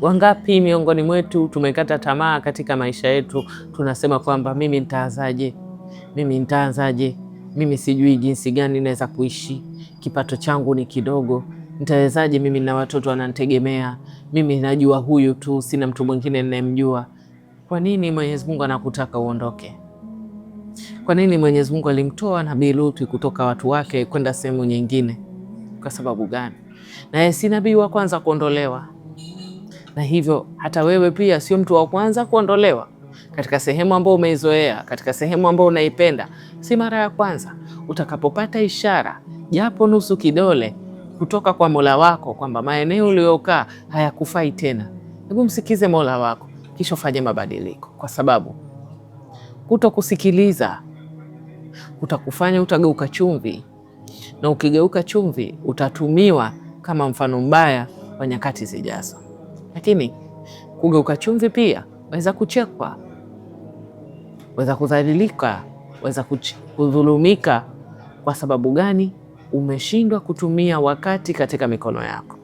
Wangapi miongoni mwetu tumekata tamaa katika maisha yetu, tunasema kwamba mimi nitaanzaje, mimi sijui jinsi gani naweza kuishi, kipato changu ni kidogo, nitawezaje, mimi na watoto wananitegemea, mimi najua huyu tu, sina mtu mwingine ninayemjua. Kwa nini Mwenyezi Mungu anakutaka uondoke? Kwa nini Mwenyezi Mungu alimtoa Nabii Lutu kutoka watu wake kwenda sehemu nyingine? Kwa sababu gani? Naye si nabii wa kwanza kuondolewa, na hivyo hata wewe pia sio mtu wa kwanza kuondolewa katika sehemu ambayo umeizoea, katika sehemu ambayo unaipenda. Si mara ya kwanza. Utakapopata ishara japo nusu kidole kutoka kwa Mola wako kwamba maeneo uliyokaa hayakufai tena, hebu msikize Mola wako, kisha ufanye mabadiliko, kwa sababu kutokusikiliza utakufanya utageuka chumvi, na ukigeuka chumvi utatumiwa kama mfano mbaya wa nyakati zijazo. Lakini kugeuka chumvi pia waweza kuchekwa, waweza kudhalilika, waweza kudhulumika. Kwa sababu gani? Umeshindwa kutumia wakati katika mikono yako.